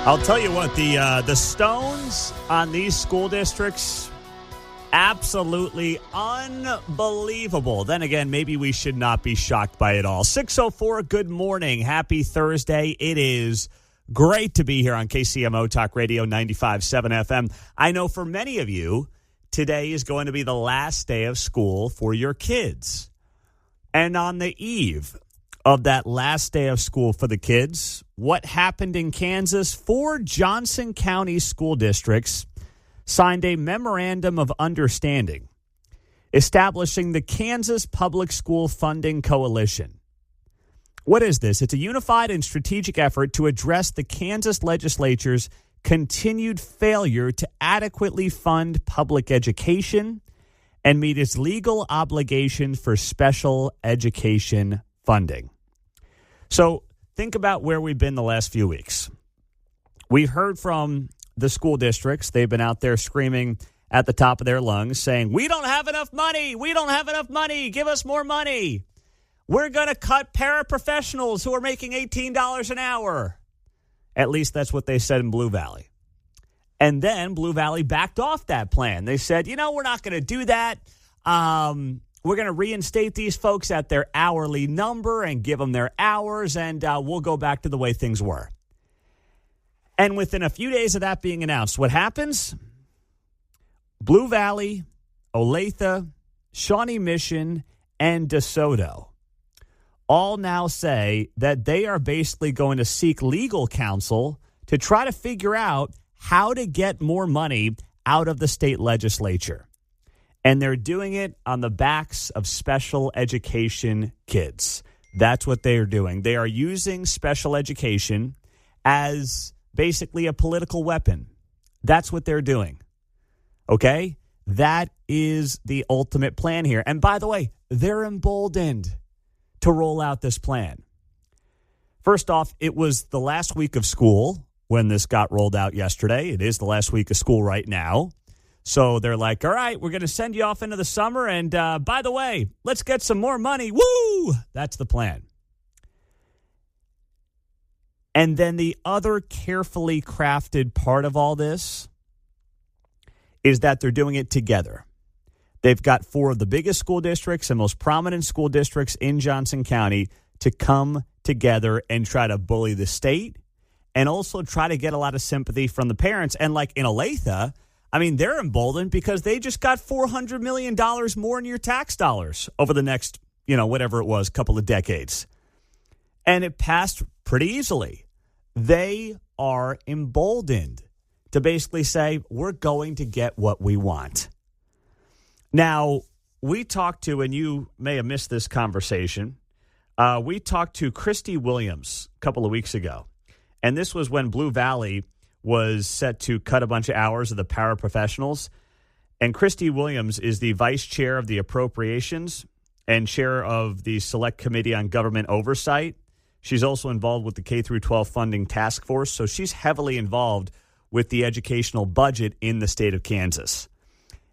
I'll tell you what, the stones on these school districts, absolutely unbelievable. Then again, maybe we should not be shocked by it all. 6:04, good morning. Happy Thursday. It is great to be here on KCMO Talk Radio 95.7 FM. I know for many of you, today is going to be the last day of school for your kids. And on the eve of that last day of school for the kids, what happened in Kansas? 4 Johnson County school districts signed a memorandum of understanding establishing the Kansas Public School Funding Coalition. What is this? It's a unified and strategic effort to address the Kansas legislature's continued failure to adequately fund public education and meet its legal obligations for special education funding. So think about where we've been the last few weeks. We've heard from the school districts. They've been out there screaming at the top of their lungs saying, we don't have enough money. We don't have enough money. Give us more money. We're going to cut paraprofessionals who are making $18 an hour. At least that's what they said in Blue Valley. And then Blue Valley backed off that plan. They said, we're not going to do that. We're going to reinstate these folks at their hourly number and give them their hours, and we'll go back to the way things were. And within a few days of that being announced, what happens? Blue Valley, Olathe, Shawnee Mission, and DeSoto all now say that they are basically going to seek legal counsel to try to figure out how to get more money out of the state legislature. And they're doing it on the backs of special education kids. That's what they are doing. They are using special education as basically a political weapon. That's what they're doing. Okay? That is the ultimate plan here. And by the way, they're emboldened to roll out this plan. First off, it was the last week of school when this got rolled out yesterday. It is the last week of school right now. So they're like, all right, we're going to send you off into the summer. And by the way, let's get some more money. Woo! That's the plan. And then the other carefully crafted part of all this is that they're doing it together. They've got 4 of the biggest school districts and most prominent school districts in Johnson County to come together and try to bully the state and also try to get a lot of sympathy from the parents. And like in Olathe, they're emboldened because they just got $400 million more in your tax dollars over the next, whatever it was, couple of decades. And it passed pretty easily. They are emboldened to basically say, we're going to get what we want. Now, we talked to, and you may have missed this conversation, we talked to Christy Williams a couple of weeks ago. And this was when Blue Valley was set to cut a bunch of hours of the paraprofessionals. And Christy Williams is the vice chair of the appropriations and chair of the Select Committee on Government Oversight. She's also involved with the K-12 funding task force. So she's heavily involved with the educational budget in the state of Kansas.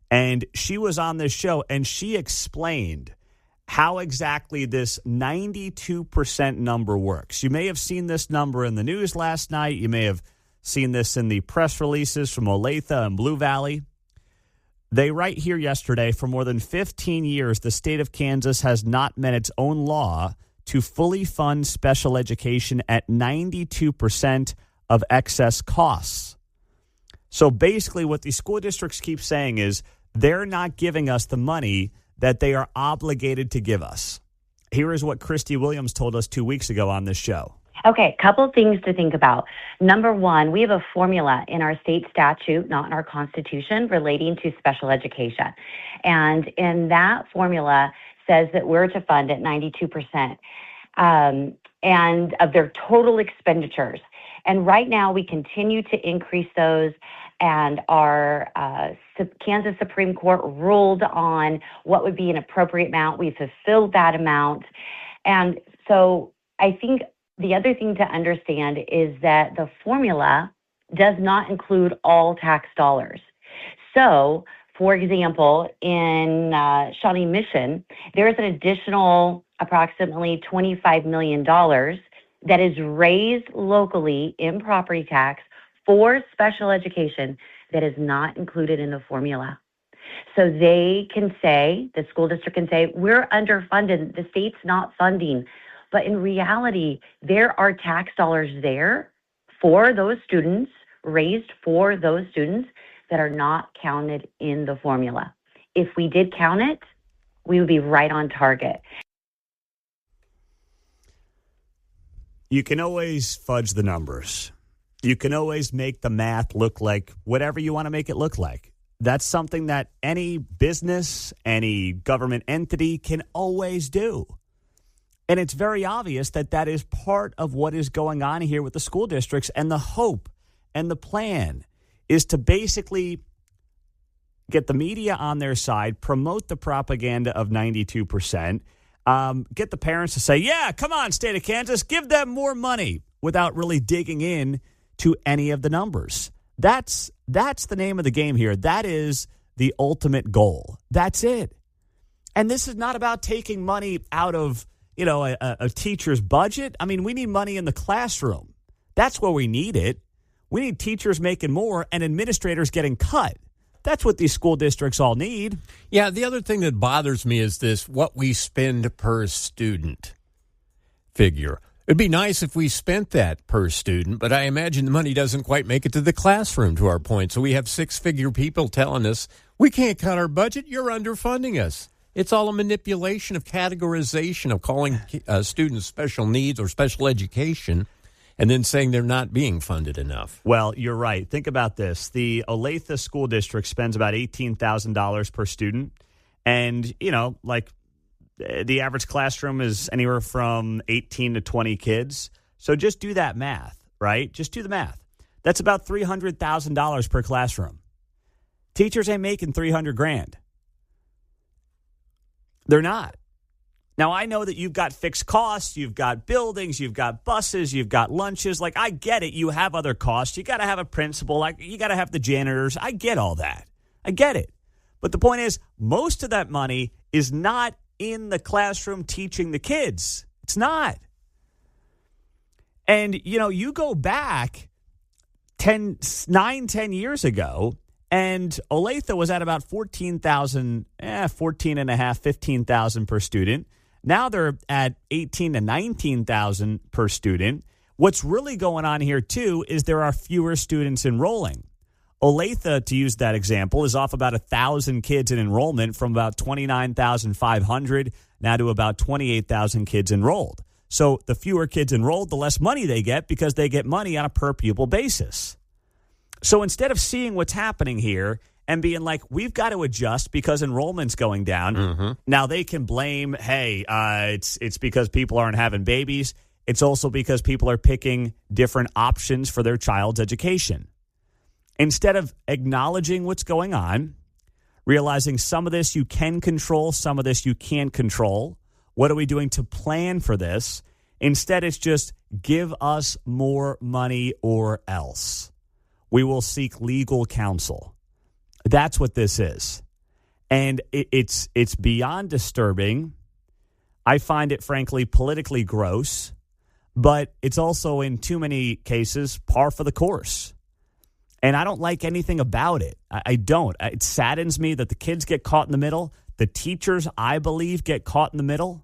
And she was on this show and she explained how exactly this 92% number works. You may have seen this number in the news last night. You may have seen this in the press releases from Olathe and Blue Valley. They write here yesterday, for more than 15 years, the state of Kansas has not met its own law to fully fund special education at 92% of excess costs. So basically what these school districts keep saying is they're not giving us the money that they are obligated to give us. Here is what Christy Williams told us 2 weeks ago on this show. Okay, couple things to think about. Number one, we have a formula in our state statute, not in our Constitution, relating to special education. And in that formula says that we're to fund at 92% and of their total expenditures. And right now we continue to increase those, and our Kansas Supreme Court ruled on what would be an appropriate amount. We've fulfilled that amount. And so I think the other thing to understand is that the formula does not include all tax dollars. So, for example, in Shawnee Mission, there's an additional approximately $25 million that is raised locally in property tax for special education that is not included in the formula. So they can say, the school district can say, we're underfunded, the state's not funding. But in reality, there are tax dollars there for those students, raised for those students that are not counted in the formula. If we did count it, we would be right on target. You can always fudge the numbers. You can always make the math look like whatever you want to make it look like. That's something that any business, any government entity can always do. And it's very obvious that that is part of what is going on here with the school districts. And the hope and the plan is to basically get the media on their side, promote the propaganda of 92%, get the parents to say, yeah, come on, state of Kansas, give them more money without really digging in to any of the numbers. That's the name of the game here. That is the ultimate goal. That's it. And this is not about taking money out of, a teacher's budget. I mean, we need money in the classroom. That's where we need it. We need teachers making more and administrators getting cut. That's what these school districts all need. Yeah, the other thing that bothers me is this, what we spend per student figure. It'd be nice if we spent that per student, but I imagine the money doesn't quite make it to the classroom, to our point. So we have six-figure people telling us, we can't cut our budget, you're underfunding us. It's all a manipulation of categorization of calling students special needs or special education and then saying they're not being funded enough. Well, you're right. Think about this. The Olathe School District spends about $18,000 per student. And, the average classroom is anywhere from 18 to 20 kids. So just do that math, right? Just do the math. That's about $300,000 per classroom. Teachers ain't making $300,000. They're not. Now, I know that you've got fixed costs, you've got buildings, you've got buses, you've got lunches. Like, I get it. You have other costs. You got to have a principal. You got to have the janitors. I get all that. I get it. But the point is, most of that money is not in the classroom teaching the kids. It's not. And, you go back 10 years ago, and Olathe was at about 14,000, 14 and a half, 15,000 per student. Now they're at 18 to 19,000 per student. What's really going on here, too, is there are fewer students enrolling. Olathe, to use that example, is off about 1,000 kids in enrollment from about 29,500 now to about 28,000 kids enrolled. So the fewer kids enrolled, the less money they get because they get money on a per pupil basis. So instead of seeing what's happening here and being like, we've got to adjust because enrollment's going down, now they can blame, it's because people aren't having babies. It's also because people are picking different options for their child's education. Instead of acknowledging what's going on, realizing some of this you can control, some of this you can't control, what are we doing to plan for this? Instead, it's just give us more money or else. We will seek legal counsel. That's what this is. And it's beyond disturbing. I find it, frankly, politically gross, but it's also, in too many cases, par for the course. And I don't like anything about it. I don't. It saddens me that the kids get caught in the middle. The teachers, I believe, get caught in the middle.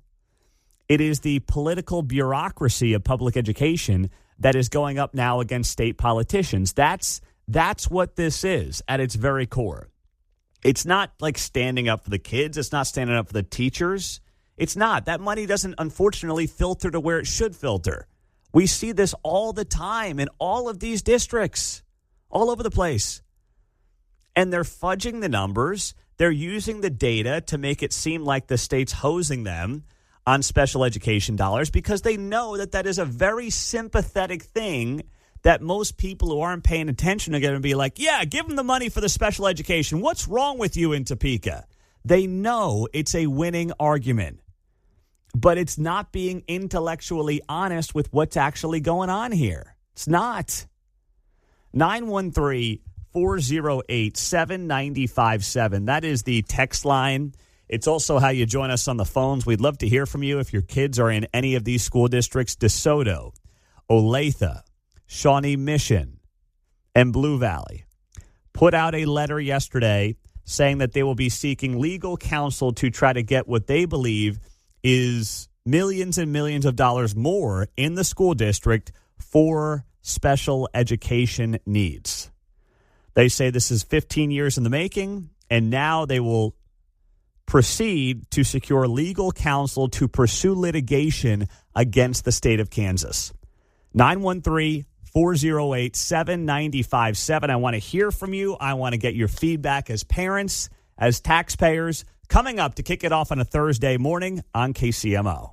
It is the political bureaucracy of public education that is going up now against state politicians. That's what this is at its very core. It's not like standing up for the kids. It's not standing up for the teachers. It's not. That money doesn't, unfortunately, filter to where it should filter. We see this all the time in all of these districts, all over the place. And they're fudging the numbers. They're using the data to make it seem like the state's hosing them on special education dollars because they know that that is a very sympathetic thing that most people who aren't paying attention are going to be like, yeah, give them the money for the special education. What's wrong with you in Topeka? They know it's a winning argument, but it's not being intellectually honest with what's actually going on here. It's not. 913-408-7957. That is the text line. It's also how you join us on the phones. We'd love to hear from you if your kids are in any of these school districts: DeSoto, Olathe, Shawnee Mission, and Blue Valley put out a letter yesterday saying that they will be seeking legal counsel to try to get what they believe is millions and millions of dollars more in the school district for special education needs. They say this is 15 years in the making, and now they will proceed to secure legal counsel to pursue litigation against the state of Kansas. 913-408-7957. I want to hear from you. I want to get your feedback as parents, as taxpayers. Coming up to kick it off on a Thursday morning on KCMO.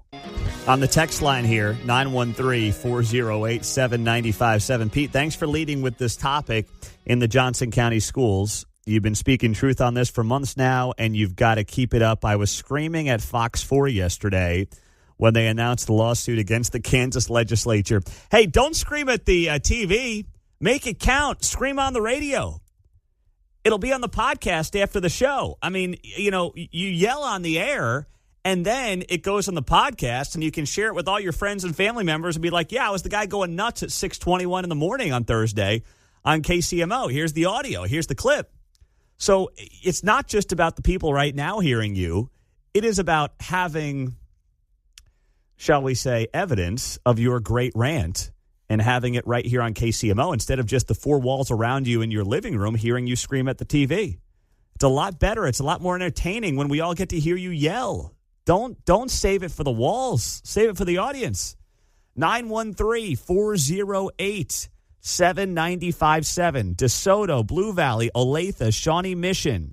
On the text line here, 913-408-7957. Pete, thanks for leading with this topic in the Johnson County schools. You've been speaking truth on this for months now, and you've got to keep it up. I was screaming at Fox 4 yesterday when they announced the lawsuit against the Kansas legislature. Hey, don't scream at the TV. Make it count. Scream on the radio. It'll be on the podcast after the show. I mean, you yell on the air, and then it goes on the podcast, and you can share it with all your friends and family members and be like, yeah, I was the guy going nuts at 6:21 in the morning on Thursday on KCMO. Here's the audio. Here's the clip. So it's not just about the people right now hearing you. It is about having, shall we say, evidence of your great rant and having it right here on KCMO instead of just the four walls around you in your living room hearing you scream at the TV. It's a lot better. It's a lot more entertaining when we all get to hear you yell. Don't save it for the walls. Save it for the audience. 913-408-7957. DeSoto, Blue Valley, Olathe, Shawnee Mission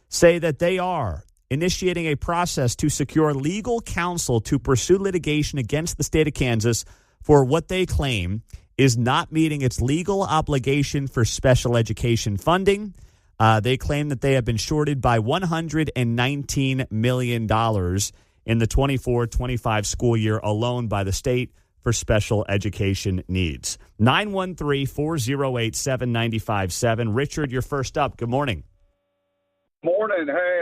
say that they are initiating a process to secure legal counsel to pursue litigation against the state of Kansas for what they claim is not meeting its legal obligation for special education funding. They claim that they have been shorted by $119 million in the 24-25 school year alone by the state for special education needs. 913-408-7957. Richard, you're first up. Good morning. Morning. Hey,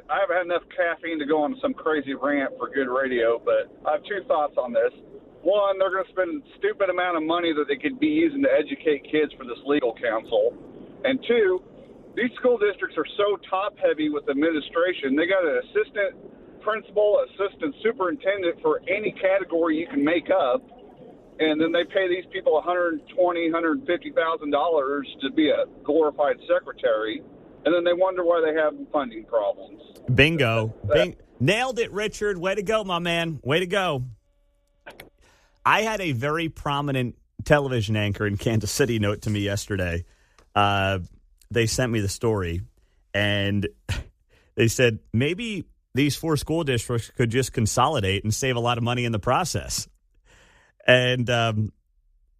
I haven't had enough caffeine to go on some crazy rant for good radio, but I have two thoughts on this. One, they're going to spend a stupid amount of money that they could be using to educate kids for this legal counsel. And two, these school districts are so top-heavy with administration. They got an assistant principal, assistant superintendent for any category you can make up, and then they pay these people $120,000, $150,000 to be a glorified secretary, and then they wonder why they have funding problems. Bingo. Nailed it, Richard. Way to go, my man. Way to go. I had a very prominent television anchor in Kansas City note to me yesterday. They sent me the story, and they said maybe these four school districts could just consolidate and save a lot of money in the process. And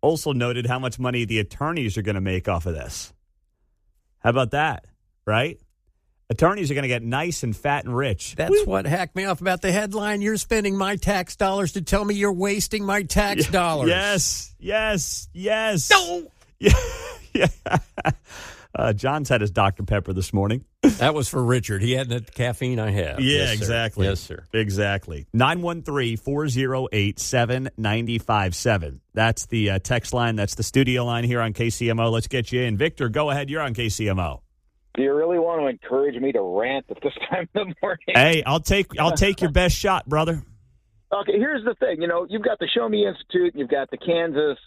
also noted how much money the attorneys are going to make off of this. How about that, right? Attorneys are going to get nice and fat and rich. That's what hacked me off about the headline. You're spending my tax dollars to tell me you're wasting my tax dollars. Yes. No. Yeah. John's had his Dr. Pepper this morning. That was for Richard. He had the caffeine I have. Yeah, yes, exactly. Yes, sir. Exactly. 913-408-7957. That's the text line. That's the studio line here on KCMO. Let's get you in. Victor, go ahead. You're on KCMO. Do you really want to encourage me to rant at this time of the morning? Hey, I'll take your best shot, brother. Okay, here's the thing. You've got the Show Me Institute, and you've got the Kansas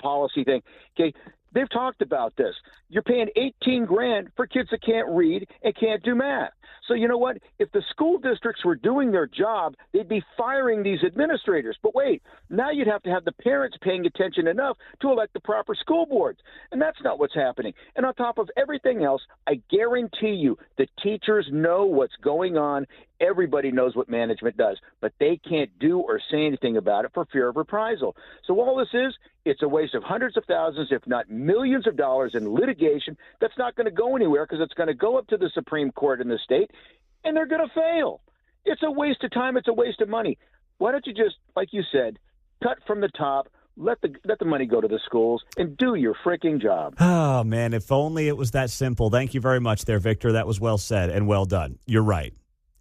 policy thing. Okay, they've talked about this. You're paying $18,000 for kids that can't read and can't do math. So you know what? If the school districts were doing their job, they'd be firing these administrators. But wait, now you'd have to have the parents paying attention enough to elect the proper school boards. And that's not what's happening. And on top of everything else, I guarantee you the teachers know what's going on. Everybody knows what management does, but they can't do or say anything about it for fear of reprisal. So all this is, it's a waste of hundreds of thousands, if not millions of dollars in litigation that's not going to go anywhere because it's going to go up to the Supreme Court in the state, and they're going to fail. It's a waste of time. It's a waste of money. Why don't you just, like you said, cut from the top, let the money go to the schools, and do your freaking job. Oh, man, if only it was that simple. Thank you very much there, Victor. That was well said and well done. You're right.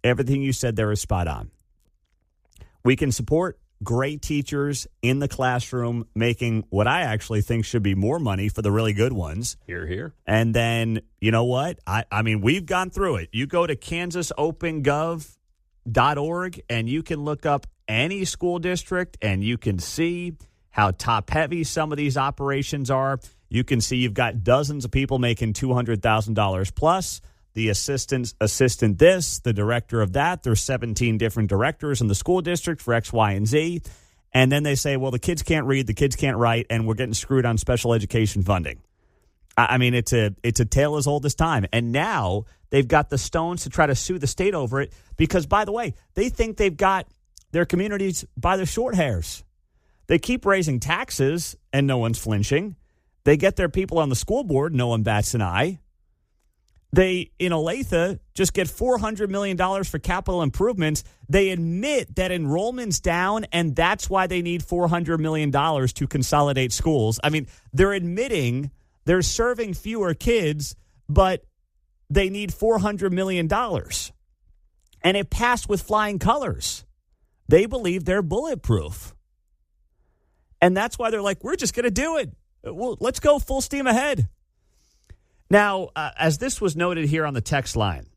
Everything you said there is spot on. We can support great teachers in the classroom making what I actually think should be more money for the really good ones. Here, here. And then, you know what? I mean, we've gone through it. You go to kansasopengov.org and you can look up any school district and you can see how top-heavy some of these operations are. You can see you've got dozens of people making $200,000 plus. The assistant this, the director of that. There's 17 different directors in the school district for X, Y, and Z. And then they say, well, the kids can't read, the kids can't write, and we're getting screwed on special education funding. I mean, it's a tale as old as time. And now they've got the stones to try to sue the state over it because, by the way, they think they've got their communities by the short hairs. They keep raising taxes, and no one's flinching. They get their people on the school board, no one bats an eye. They, in Olathe, just get $400 million for capital improvements. They admit that enrollment's down, and that's why they need $400 million to consolidate schools. I mean, they're admitting they're serving fewer kids, but they need $400 million. And it passed with flying colors. They believe they're bulletproof. And that's why they're like, we're just going to do it. Well, let's go full steam ahead. Now, as this was noted here on the text line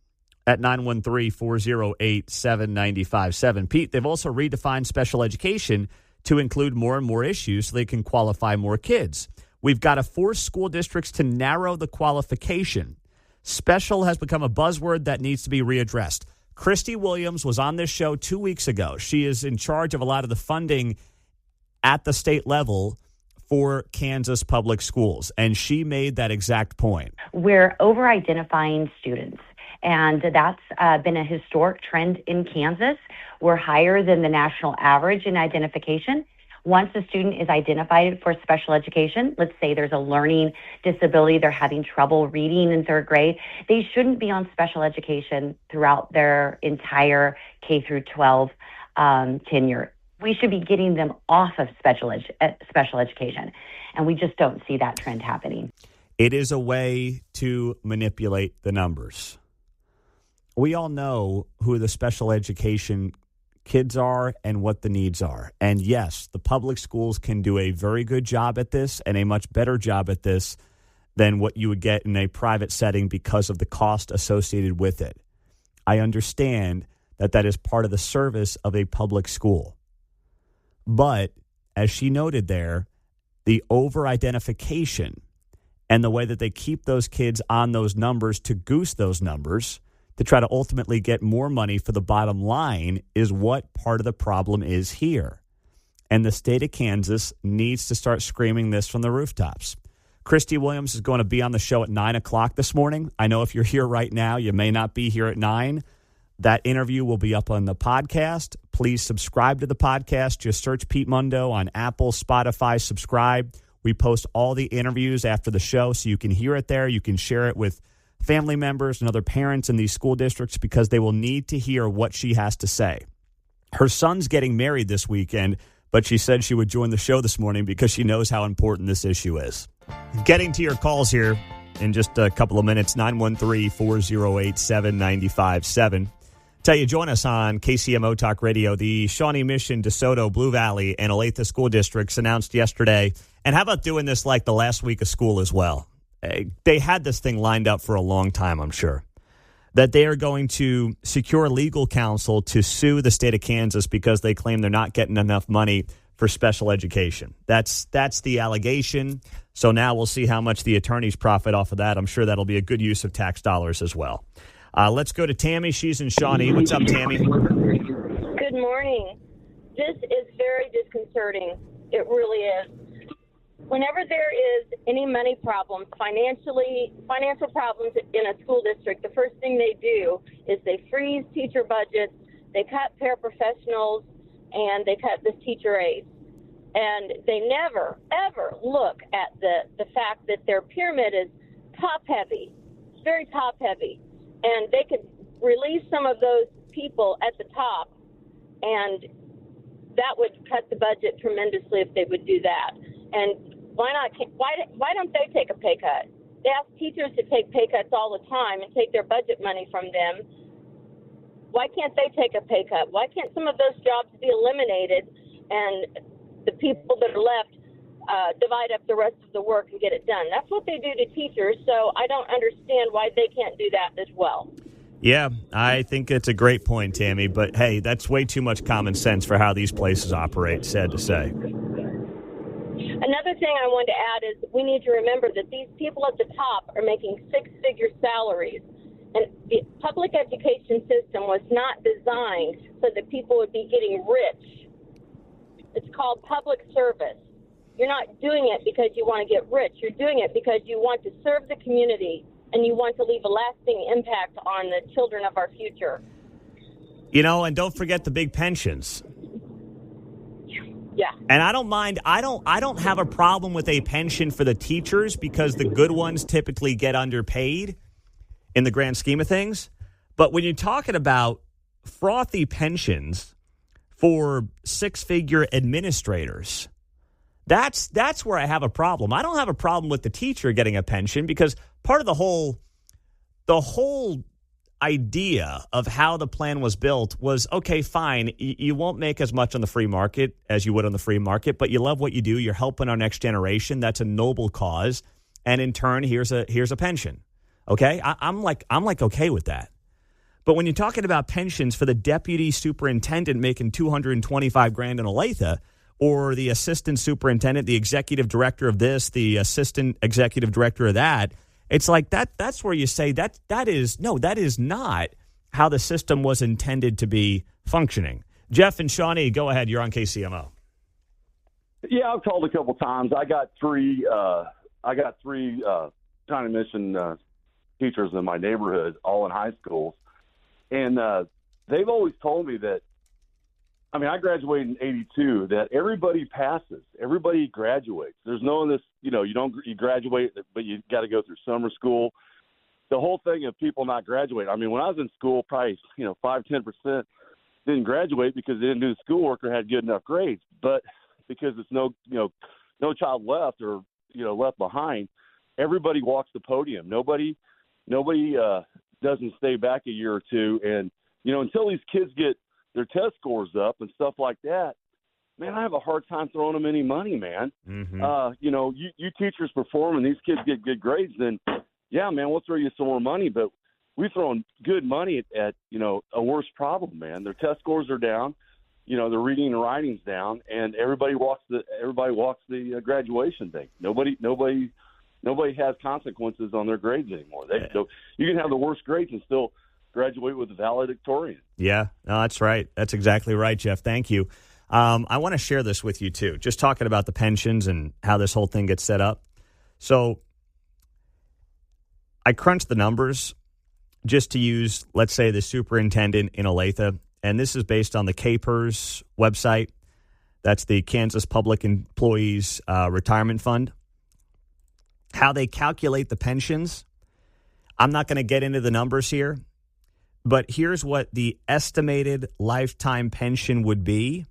at 913-408-7957, Pete, they've also redefined special education to include more and more issues so they can qualify more kids. We've got to force school districts to narrow the qualification. Special has become a buzzword that needs to be readdressed. Christy Williams was on this show 2 weeks ago. She is in charge of a lot of the funding at the state level for Kansas public schools, and she made that exact point. We're over-identifying students, and that's been a historic trend in Kansas. We're higher than the national average in identification. Once a student is identified for special education, let's say there's a learning disability, they're having trouble reading in third grade, they shouldn't be on special education throughout their entire K through 12 tenure. We should be getting them off of special education, and we just don't see that trend happening. It is a way to manipulate the numbers. We all know who the special education kids are and what the needs are. And yes, the public schools can do a very good job at this and a much better job at this than what you would get in a private setting because of the cost associated with it. I understand that that is part of the service of a public school. But as she noted there, the over-identification and the way that they keep those kids on those numbers to goose those numbers to try to ultimately get more money for the bottom line is what part of the problem is here. And the state of Kansas needs to start screaming this from the rooftops. Christy Williams is going to be on the show at 9 o'clock this morning. I know if you're here right now, you may not be here at 9. That interview will be up on the podcast. Please subscribe to the podcast. Just search Pete Mundo on Apple, Spotify, subscribe. We post all the interviews after the show so you can hear it there. You can share it with family members and other parents in these school districts because they will need to hear what she has to say. Her son's getting married this weekend, but she said she would join the show this morning because she knows how important this issue is. Getting to your calls here in just a couple of minutes, 913-408-7957. Tell you, join us on KCMO Talk Radio. The Shawnee Mission, DeSoto, Blue Valley, and Olathe school districts announced yesterday. And how about doing this like the last week of school as well? They had this thing lined up for a long time, I'm sure, that they are going to secure legal counsel to sue the state of Kansas because they claim they're not getting enough money for special education. That's the allegation. So now we'll see how much the attorneys profit off of that. I'm sure that'll be a good use of tax dollars as well. Let's go to Tammy. She's in Shawnee. What's up, Tammy? Good morning. This is very disconcerting. It really is. Whenever there is any money problems, financial problems in a school district, the first thing they do is they freeze teacher budgets, they cut paraprofessionals, and they cut the teacher aides. And they never, ever look at the fact that their pyramid is top-heavy. It's very top-heavy. And they could release some of those people at the top, and that would cut the budget tremendously if they would do that. And why don't they take a pay cut? They ask teachers to take pay cuts all the time and take their budget money from them. Why can't they take a pay cut? Why can't some of those jobs be eliminated and the people that are left divide up the rest of the work and get it done. That's what they do to teachers, so I don't understand why they can't do that as well. Yeah, I think it's a great point, Tammy, but hey, that's way too much common sense for how these places operate, sad to say. Another thing I want to add is we need to remember that these people at the top are making six-figure salaries, and the public education system was not designed so that people would be getting rich. It's called public service. You're not doing it because you want to get rich. You're doing it because you want to serve the community and you want to leave a lasting impact on the children of our future. You know, and don't forget the big pensions. Yeah. And I don't mind. I don't have a problem with a pension for the teachers because the good ones typically get underpaid in the grand scheme of things. But when you're talking about frothy pensions for six-figure administrators, that's where I have a problem. I don't have a problem with the teacher getting a pension because part of the whole idea of how the plan was built was, okay, fine, you won't make as much on the free market as you would on the free market, but you love what you do. You're helping our next generation. That's a noble cause. And in turn, here's a pension. Okay? I'm like okay with that. But when you're talking about pensions for the deputy superintendent making $225,000 in Olathe, or the assistant superintendent, the executive director of this, the assistant executive director of that, it's like that's where you say that is not how the system was intended to be functioning. Jeff and Shawnee, go ahead. You're on KCMO. Yeah, I've called a couple times. I got three China Mission teachers in my neighborhood, all in high schools. And they've always told me that, I mean, I graduated in 82, that everybody passes. Everybody graduates. There's no this, you graduate, but you got to go through summer school. The whole thing of people not graduating. I mean, when I was in school, probably, 5-10% didn't graduate because they didn't do the schoolwork or had good enough grades. But because it's no child left or, left behind, everybody walks the podium. Nobody doesn't stay back a year or two. And, until these kids get their test scores up and stuff like that, man, I have a hard time throwing them any money, man. Mm-hmm. You teachers perform and these kids get good grades, then, yeah, man, we'll throw you some more money. But we're throwing good money at a worse problem, man. Their test scores are down, their reading and writing's down, and everybody walks the graduation thing. Nobody has consequences on their grades anymore. You can have the worst grades and still graduate with a valedictorian. Yeah, no, that's right. That's exactly right, Jeff. Thank you. I want to share this with you, too, just talking about the pensions and how this whole thing gets set up. So I crunched the numbers just to use, let's say, the superintendent in Olathe, and this is based on the KPERS website. That's the Kansas Public Employees Retirement Fund. How they calculate the pensions, I'm not going to get into the numbers here, but here's what the estimated lifetime pension would be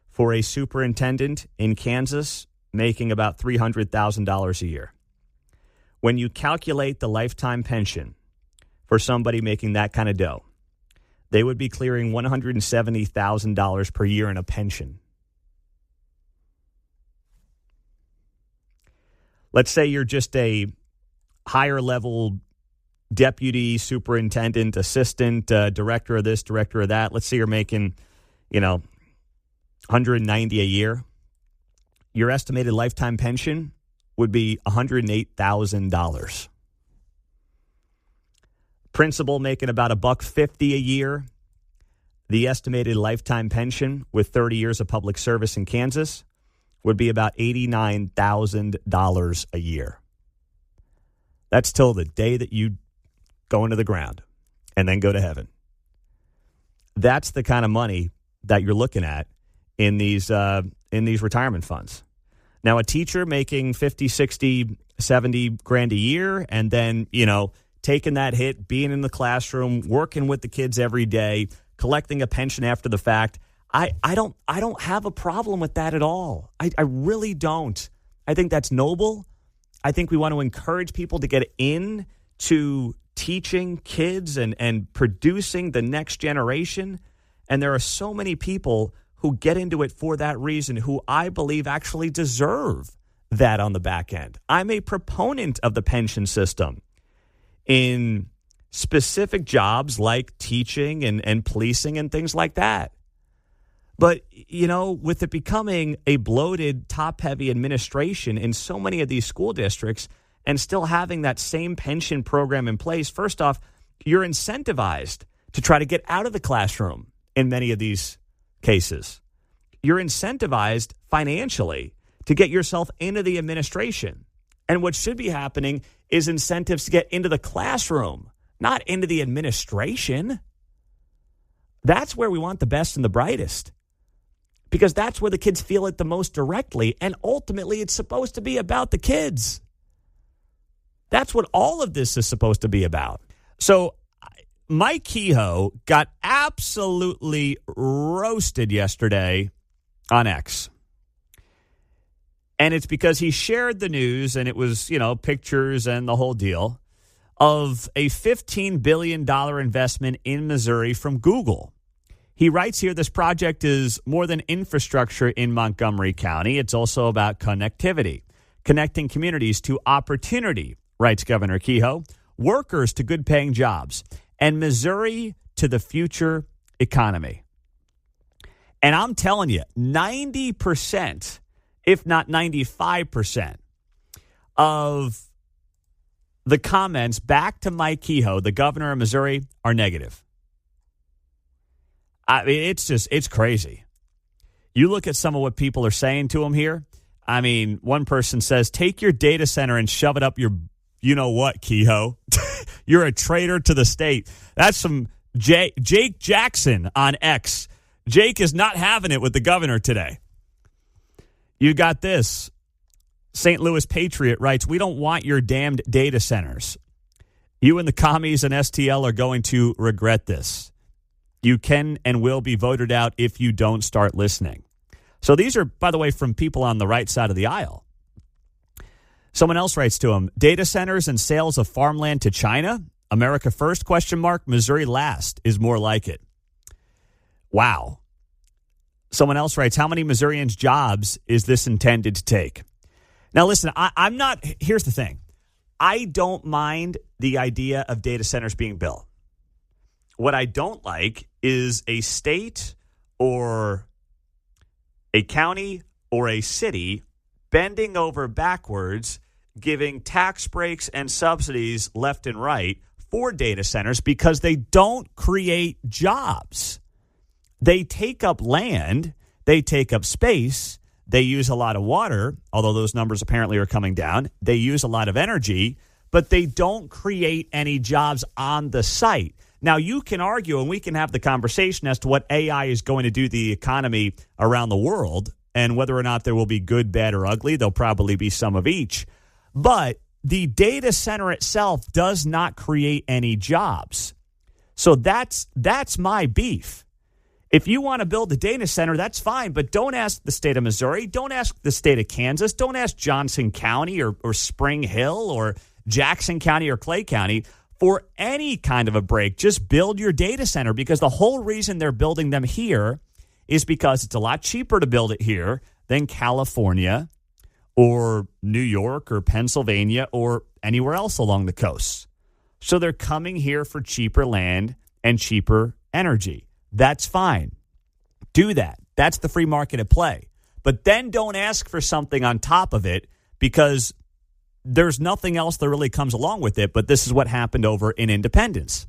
for a superintendent in Kansas making about $300,000 a year. When you calculate the lifetime pension for somebody making that kind of dough, they would be clearing $170,000 per year in a pension. Let's say you're just a higher level deputy superintendent, assistant, director of this, director of that. Let's say you're making, $190,000 a year. Your estimated lifetime pension would be $108,000. Principal making about $150 a year. The estimated lifetime pension with 30 years of public service in Kansas would be about $89,000 a year. That's till the day that you go into the ground and then go to heaven. That's the kind of money that you're looking at in these retirement funds. Now, a teacher making 50, 60, 70 grand a year and then, taking that hit, being in the classroom, working with the kids every day, collecting a pension after the fact, I don't have a problem with that at all. I really don't. I think that's noble. I think we want to encourage people to get into teaching kids and producing the next generation. And there are so many people who get into it for that reason, who I believe actually deserve that on the back end. I'm a proponent of the pension system in specific jobs like teaching and policing and things like that. But, with it becoming a bloated, top-heavy administration in so many of these school districts and still having that same pension program in place, first off, you're incentivized to try to get out of the classroom in many of these cases. You're incentivized financially to get yourself into the administration. And what should be happening is incentives to get into the classroom, not into the administration. That's where we want the best and the brightest, because that's where the kids feel it the most directly. And ultimately, it's supposed to be about the kids. That's what all of this is supposed to be about. So Mike Kehoe got absolutely roasted yesterday on X. And it's because he shared the news, and it was, pictures and the whole deal, of a $15 billion investment in Missouri from Google. He writes here, this project is more than infrastructure in Montgomery County. It's also about connectivity, connecting communities to opportunity, writes Governor Kehoe, workers to good-paying jobs, and Missouri to the future economy. And I'm telling you, 90%, if not 95%, of the comments back to Mike Kehoe, the governor of Missouri, are negative. I mean, it's crazy. You look at some of what people are saying to him here. I mean, one person says, take your data center and shove it up your you-know-what, Kehoe. You're a traitor to the state. That's some Jake Jackson on X. Jake is not having it with the governor today. You got this. St. Louis Patriot writes, we don't want your damned data centers. You and the commies and STL are going to regret this. You can and will be voted out if you don't start listening. So these are, by the way, from people on the right side of the aisle. Someone else writes to him, data centers and sales of farmland to China? America first, ? Missouri last is more like it. Wow. Someone else writes, how many Missourians' jobs is this intended to take? Now, listen, I'm not, here's the thing. I don't mind the idea of data centers being built. What I don't like is a state or a county or a city bending over backwards, giving tax breaks and subsidies left and right for data centers because they don't create jobs. They take up land, they take up space, they use a lot of water, although those numbers apparently are coming down. They use a lot of energy, but they don't create any jobs on the site. Now, you can argue, and we can have the conversation as to what AI is going to do to the economy around the world, and whether or not there will be good, bad, or ugly. There'll probably be some of each. But the data center itself does not create any jobs. So that's my beef. If you want to build a data center, that's fine, but don't ask the state of Missouri, don't ask the state of Kansas, don't ask Johnson County or Spring Hill or Jackson County or Clay County for any kind of a break. Just build your data center, because the whole reason they're building them here is because it's a lot cheaper to build it here than California or New York or Pennsylvania or anywhere else along the coast. So they're coming here for cheaper land and cheaper energy. That's fine. Do that. That's the free market at play. But then don't ask for something on top of it, because there's nothing else that really comes along with it. But this is what happened over in Independence.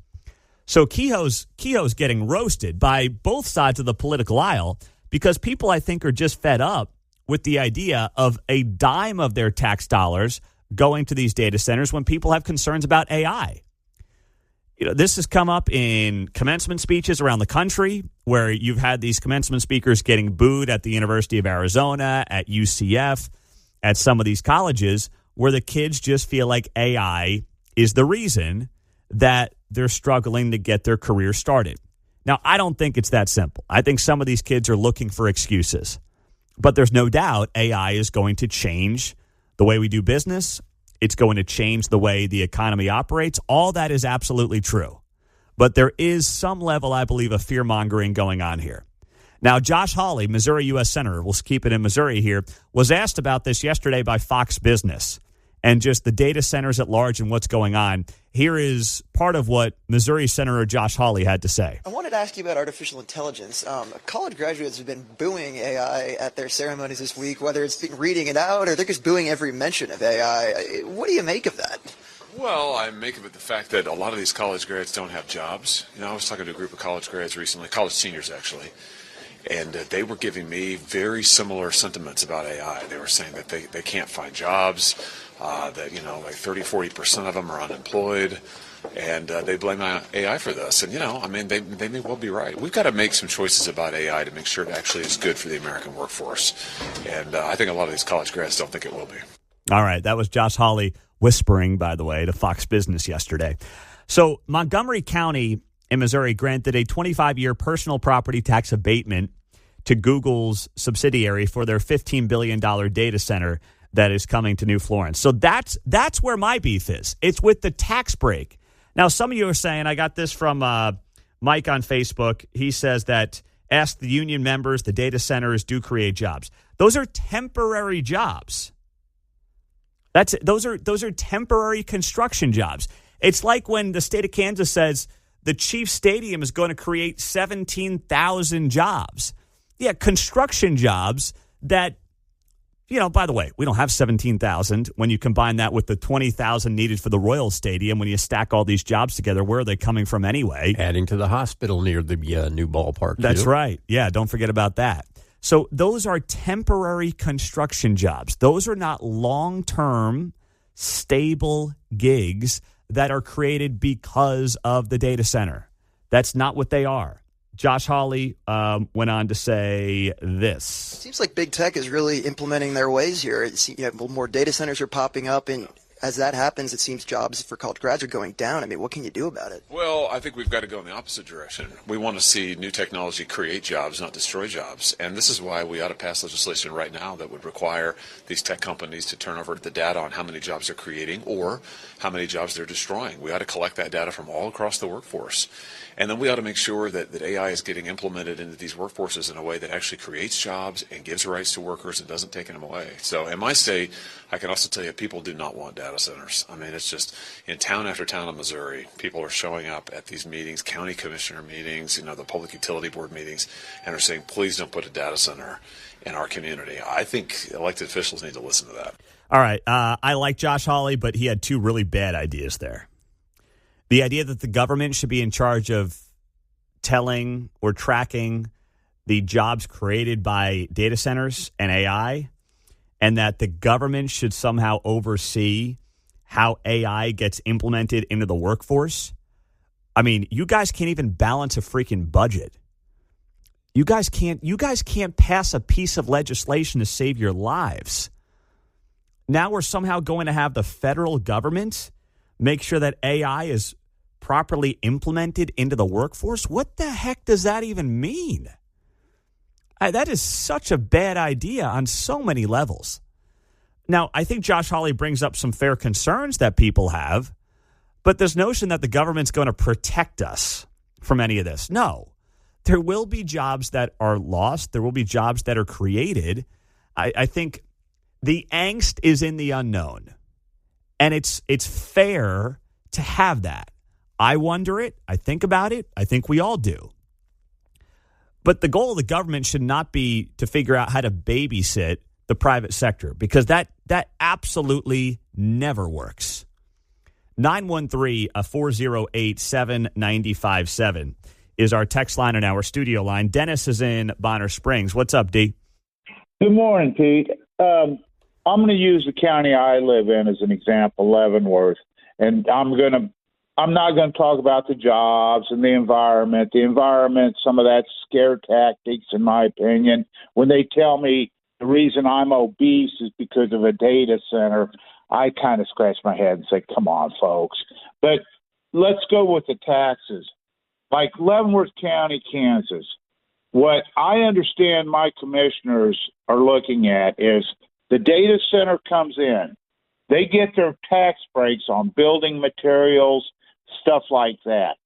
So Kehoe's getting roasted by both sides of the political aisle, because people, I think, are just fed up with the idea of a dime of their tax dollars going to these data centers when people have concerns about AI. This has come up in commencement speeches around the country, where you've had these commencement speakers getting booed at the University of Arizona, at UCF, at some of these colleges, where the kids just feel like AI is the reason that they're struggling to get their career started. Now, I don't think it's that simple. I think some of these kids are looking for excuses. But there's no doubt AI is going to change the way we do business. It's going to change the way the economy operates. All that is absolutely true. But there is some level, I believe, of fear-mongering going on here. Now, Josh Hawley, Missouri U.S. Senator, we'll keep it in Missouri here, was asked about this yesterday by Fox Business and just the data centers at large and what's going on. Here is part of what Missouri Senator Josh Hawley had to say. I wanted to ask you about artificial intelligence. College graduates have been booing AI at their ceremonies this week, whether it's been reading it out or they're just booing every mention of AI. What do you make of that? Well, I make of it the fact that a lot of these college grads don't have jobs. I was talking to a group of college grads recently, college seniors actually, and they were giving me very similar sentiments about AI. They were saying that they can't find jobs, that, like 30, 40% of them are unemployed, and they blame AI for this. And, they may well be right. We've got to make some choices about AI to make sure it actually is good for the American workforce. And I think a lot of these college grads don't think it will be. All right. That was Josh Hawley whispering, by the way, to Fox Business yesterday. So Montgomery County in Missouri granted a 25-year personal property tax abatement to Google's subsidiary for their $15 billion data center that is coming to New Florence. So that's where my beef is. It's with the tax break. Now, some of you are saying, I got this from Mike on Facebook. He says that ask the union members, the data centers do create jobs. Those are temporary jobs. Those are temporary construction jobs. It's like when the state of Kansas says the Chiefs Stadium is going to create 17,000 jobs. Yeah, construction jobs that, by the way, we don't have 17,000. When you combine that with the 20,000 needed for the Royal Stadium, when you stack all these jobs together, where are they coming from anyway? Adding to the hospital near the new ballpark. That's too. right. Yeah, don't forget about that. So those are temporary construction jobs. Those are not long-term, stable gigs that are created because of the data center. That's not what they are. Josh Hawley went on to say this. It seems like big tech is really implementing their ways here. More data centers are popping up, and as that happens, it seems jobs for college grads are going down. I mean, what can you do about it? Well, I think we've got to go in the opposite direction. We want to see new technology create jobs, not destroy jobs. And this is why we ought to pass legislation right now that would require these tech companies to turn over the data on how many jobs they're creating or how many jobs they're destroying. We ought to collect that data from all across the workforce. And then we ought to make sure that AI is getting implemented into these workforces in a way that actually creates jobs and gives rights to workers and doesn't take them away. So in my state, I can also tell you people do not want data centers. I mean, it's just in town after town in Missouri, people are showing up at these meetings, county commissioner meetings, the Public Utility Board meetings, and are saying, please don't put a data center in our community. I think elected officials need to listen to that. All right. I like Josh Hawley, but he had two really bad ideas there. The idea that the government should be in charge of telling or tracking the jobs created by data centers and AI, and that the government should somehow oversee how AI gets implemented into the workforce. I mean, you guys can't even balance a freaking budget. You guys can't pass a piece of legislation to save your lives. Now we're somehow going to have the federal government make sure that AI is properly implemented into the workforce. What the heck does that even mean? That is such a bad idea on so many levels. Now, I think Josh Hawley brings up some fair concerns that people have, but this notion that the government's going to protect us from any of this. No, there will be jobs that are lost. There will be jobs that are created. I think the angst is in the unknown, and it's fair to have that. I wonder it. I think about it. I think we all do. But the goal of the government should not be to figure out how to babysit the private sector, because that absolutely never works. 913-408-7957 is our text line and our studio line. Dennis is in Bonner Springs. What's up, D? Good morning, Pete. I'm going to use the county I live in as an example, Leavenworth, and I'm not going to talk about the jobs and the environment. The environment, some of that's scare tactics, in my opinion. When they tell me the reason I'm obese is because of a data center, I kind of scratch my head and say, come on, folks. But let's go with the taxes. Like Leavenworth County, Kansas, what I understand my commissioners are looking at is the data center comes in. They get their tax breaks on building materials, stuff like that.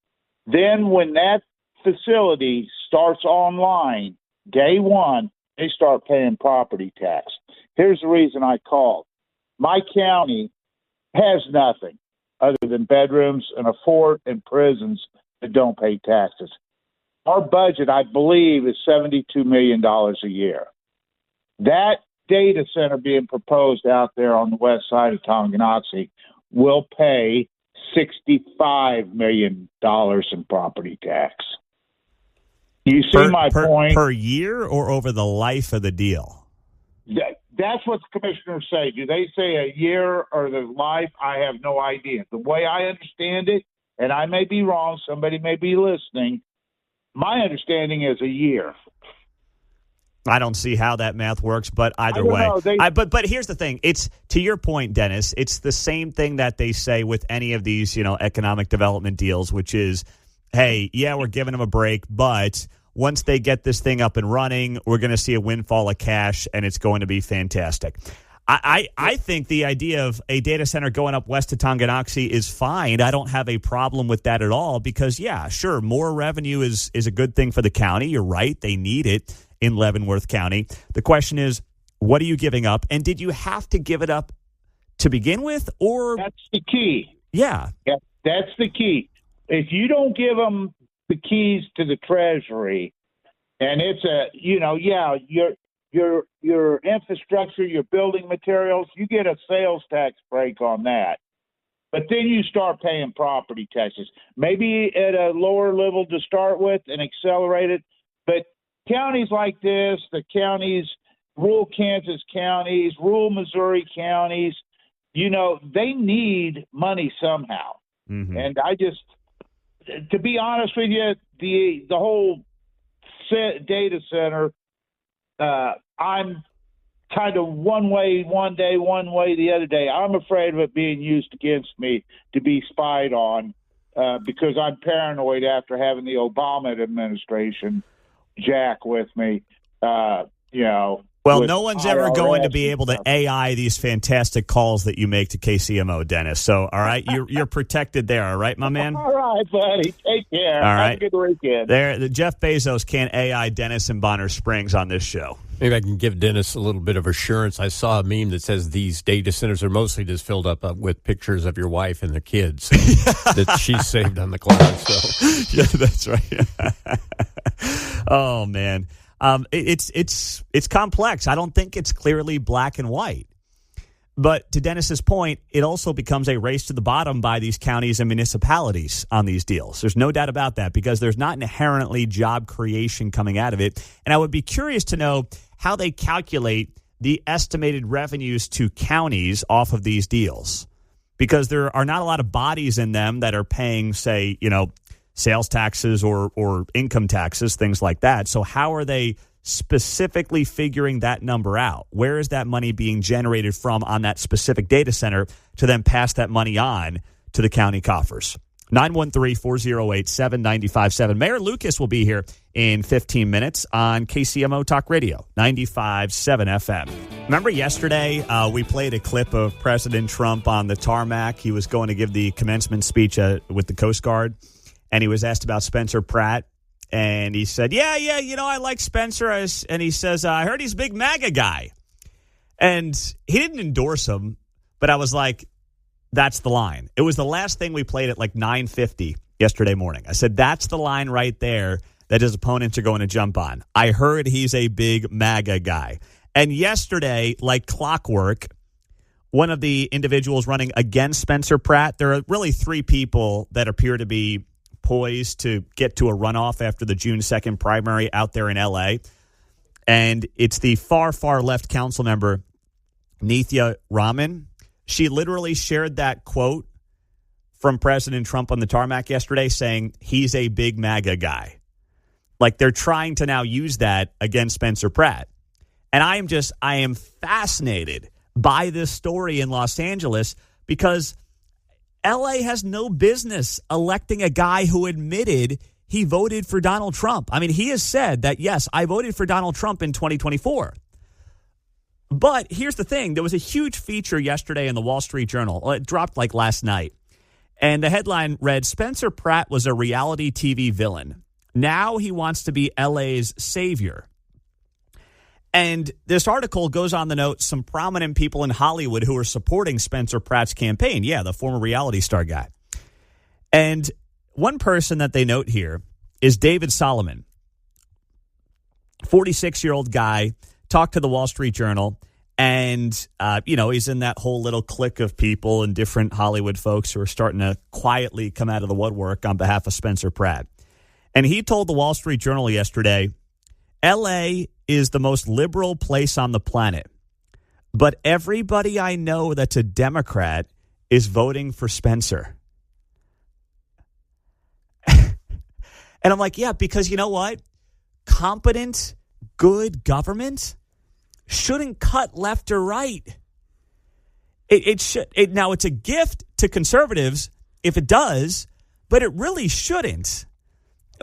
Then when that facility starts online, day one, they start paying property tax. Here's the reason I called. My county has nothing other than bedrooms and a fort and prisons that don't pay taxes. Our budget, I believe, is $72 million a year. That data center being proposed out there on the west side of Tonganoxie will pay $65 million in property tax. You see my point? Per year or over the life of the deal? That's what the commissioners say. Do they say a year or the life? I have no idea. The way I understand it, and I may be wrong, somebody may be listening, my understanding is a year. I don't see how that math works, but either way. But here's the thing. It's, to your point, Dennis, it's the same thing that they say with any of these, economic development deals, which is, hey, yeah, we're giving them a break, but once they get this thing up and running, we're going to see a windfall of cash, and it's going to be fantastic. I think the idea of a data center going up west to Tonganoxie is fine. I don't have a problem with that at all because, yeah, sure, more revenue is a good thing for the county. You're right. They need it in Leavenworth County. The question is, what are you giving up? And did you have to give it up to begin with? Or that's the key. Yeah. That's the key. If you don't give them the keys to the Treasury, and it's your infrastructure, your building materials, you get a sales tax break on that. But then you start paying property taxes, maybe at a lower level to start with and accelerate it. But counties like this, the counties, rural Kansas counties, rural Missouri counties, they need money somehow. Mm-hmm. And I just, to be honest with you, the whole data center, I'm kind of one way one day, one way the other day. I'm afraid of it being used against me to be spied on because I'm paranoid after having the Obama administration jack with me, Well, no one's ever going to be able to AI these fantastic calls that you make to KCMO, Dennis. So, all right, you're protected there, all right, my man? All right, buddy. Take care. All right. Have a good weekend. The Jeff Bezos can't AI Dennis in Bonner Springs on this show. Maybe I can give Dennis a little bit of assurance. I saw a meme that says these data centers are mostly just filled up with pictures of your wife and the kids that she saved on the cloud. So, yeah, that's right. Oh, man. It's complex. I don't think it's clearly black and white. But to Dennis's point, it also becomes a race to the bottom by these counties and municipalities on these deals. There's no doubt about that because there's not inherently job creation coming out of it. And I would be curious to know how they calculate the estimated revenues to counties off of these deals because there are not a lot of bodies in them that are paying, say, sales taxes or income taxes, things like that. So how are they specifically figuring that number out? Where is that money being generated from on that specific data center to then pass that money on to the county coffers? 913-408-7957. Mayor Lucas will be here in 15 minutes on KCMO Talk Radio, 95.7 FM. Remember yesterday we played a clip of President Trump on the tarmac. He was going to give the commencement speech with the Coast Guard, and he was asked about Spencer Pratt. And he said, yeah, I like Spencer. And he says, I heard he's a big MAGA guy. And he didn't endorse him, but I was like, that's the line. It was the last thing we played at like 9:50 yesterday morning. I said, that's the line right there that his opponents are going to jump on. I heard he's a big MAGA guy. And yesterday, like clockwork, one of the individuals running against Spencer Pratt, there are really three people that appear to be poised to get to a runoff after the June 2nd primary out there in L.A. And it's the far, far left council member, Nithya Raman. She literally shared that quote from President Trump on the tarmac yesterday saying he's a big MAGA guy. Like they're trying to now use that against Spencer Pratt. And I am fascinated by this story in Los Angeles because L.A. has no business electing a guy who admitted he voted for Donald Trump. I mean, he has said that, yes, I voted for Donald Trump in 2024. But here's the thing. There was a huge feature yesterday in the Wall Street Journal. Well, it dropped like last night. And the headline read, Spencer Pratt was a reality TV villain. Now he wants to be L.A.'s savior. And this article goes on to note some prominent people in Hollywood who are supporting Spencer Pratt's campaign. Yeah, the former reality star guy. And one person that they note here is David Solomon, 46-year-old guy, talked to the Wall Street Journal. And, he's in that whole little clique of people and different Hollywood folks who are starting to quietly come out of the woodwork on behalf of Spencer Pratt. And he told the Wall Street Journal yesterday, L.A. is the most liberal place on the planet. But everybody I know that's a Democrat is voting for Spencer. And I'm like, yeah, because you know what? Competent, good government shouldn't cut left or right. It should. Now, it's a gift to conservatives if it does, but it really shouldn't.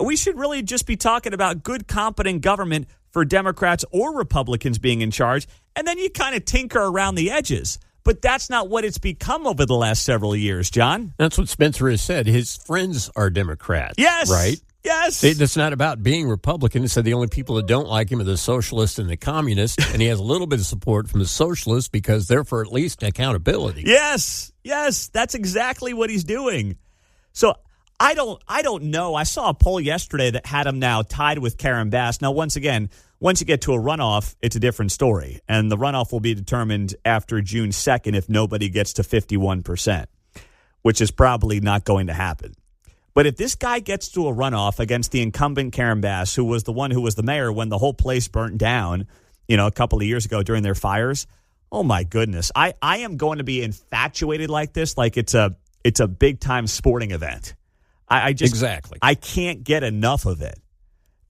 We should really just be talking about good, competent government for Democrats or Republicans being in charge, and then you kind of tinker around the edges. But that's not what it's become over the last several years, John. That's what Spencer has said. His friends are Democrats. Yes. Right? Yes. It's not about being Republican. He said the only people that don't like him are the socialists and the communists, and he has a little bit of support from the socialists because they're for at least accountability. Yes. That's exactly what he's doing. So I don't know. I saw a poll yesterday that had him now tied with Karen Bass. Now, once again, once you get to a runoff, it's a different story. And the runoff will be determined after June 2nd if nobody gets to 51%, which is probably not going to happen. But if this guy gets to a runoff against the incumbent Karen Bass, who was the one who was the mayor when the whole place burnt down, a couple of years ago during their fires, oh my goodness. I am going to be infatuated like this, like it's a big-time sporting event. Exactly. I can't get enough of it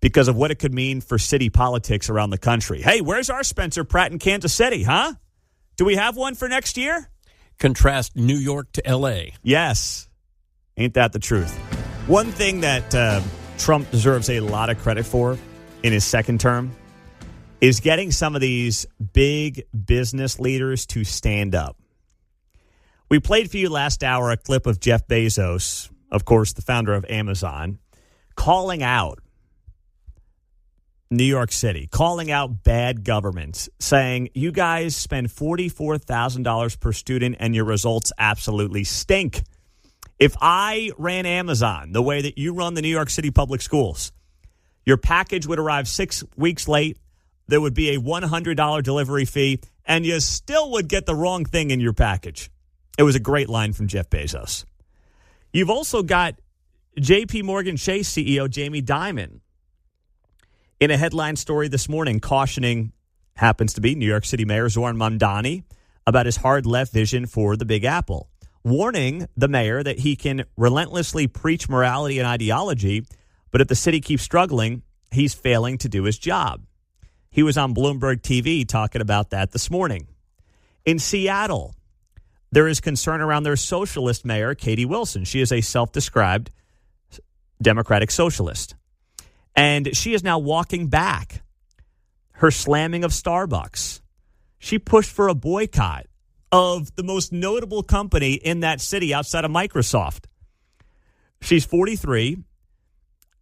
because of what it could mean for city politics around the country. Hey, where's our Spencer Pratt in Kansas City, huh? Do we have one for next year? Contrast New York to L.A. Yes. Ain't that the truth? One thing that Trump deserves a lot of credit for in his second term is getting some of these big business leaders to stand up. We played for you last hour a clip of Jeff Bezos, of course, the founder of Amazon, calling out New York City, calling out bad government, saying, you guys spend $44,000 per student and your results absolutely stink. If I ran Amazon the way that you run the New York City public schools, your package would arrive 6 weeks late, there would be a $100 delivery fee, and you still would get the wrong thing in your package. It was a great line from Jeff Bezos. You've also got J.P. Morgan Chase CEO Jamie Dimon in a headline story this morning cautioning, happens to be New York City Mayor Zohran Mamdani, about his hard left vision for the Big Apple, warning the mayor that he can relentlessly preach morality and ideology, but if the city keeps struggling, he's failing to do his job. He was on Bloomberg TV talking about that this morning. In Seattle, there is concern around their socialist mayor, Katie Wilson. She is a self-described Democratic socialist. And she is now walking back her slamming of Starbucks. She pushed for a boycott of the most notable company in that city outside of Microsoft. She's 43.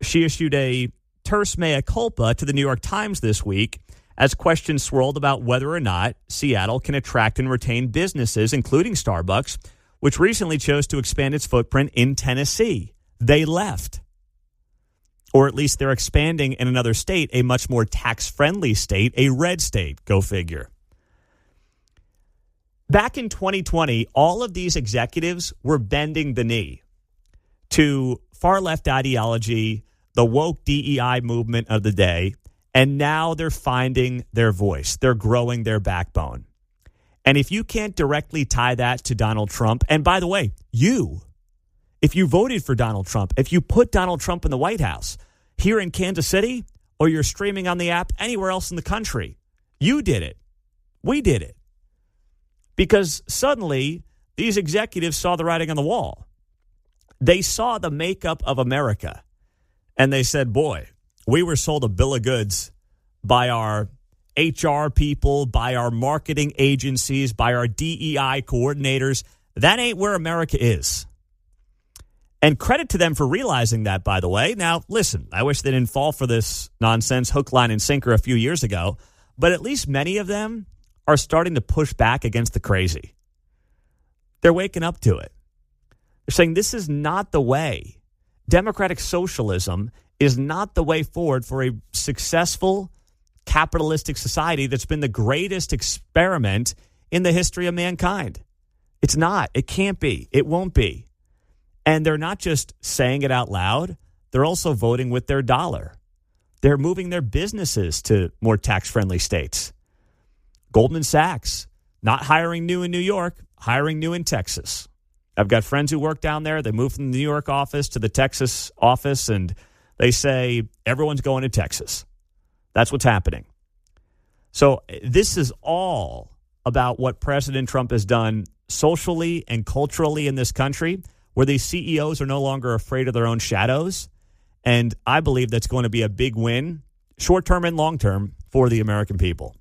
She issued a terse mea culpa to the New York Times this week as questions swirled about whether or not Seattle can attract and retain businesses, including Starbucks, which recently chose to expand its footprint in Tennessee. They left. Or at least they're expanding in another state, a much more tax-friendly state, a red state. Go figure. Back in 2020, all of these executives were bending the knee to far-left ideology, the woke DEI movement of the day, and now they're finding their voice. They're growing their backbone. And if you can't directly tie that to Donald Trump, and by the way, if you voted for Donald Trump, if you put Donald Trump in the White House here in Kansas City, or you're streaming on the app anywhere else in the country, you did it. We did it. Because suddenly these executives saw the writing on the wall. They saw the makeup of America. And they said, boy, we were sold a bill of goods by our HR people, by our marketing agencies, by our DEI coordinators. That ain't where America is. And credit to them for realizing that, by the way. Now, listen, I wish they didn't fall for this nonsense, hook, line, and sinker a few years ago. But at least many of them are starting to push back against the crazy. They're waking up to it. They're saying this is not the way. Democratic socialism is not the way forward for a successful capitalistic society that's been the greatest experiment in the history of mankind. It's not. It can't be. It won't be. And they're not just saying it out loud. They're also voting with their dollar. They're moving their businesses to more tax-friendly states. Goldman Sachs, not hiring new in New York, hiring new in Texas. I've got friends who work down there. They moved from the New York office to the Texas office, and they say everyone's going to Texas. That's what's happening. So this is all about what President Trump has done socially and culturally in this country, where these CEOs are no longer afraid of their own shadows. And I believe that's going to be a big win, short-term and long-term, for the American people.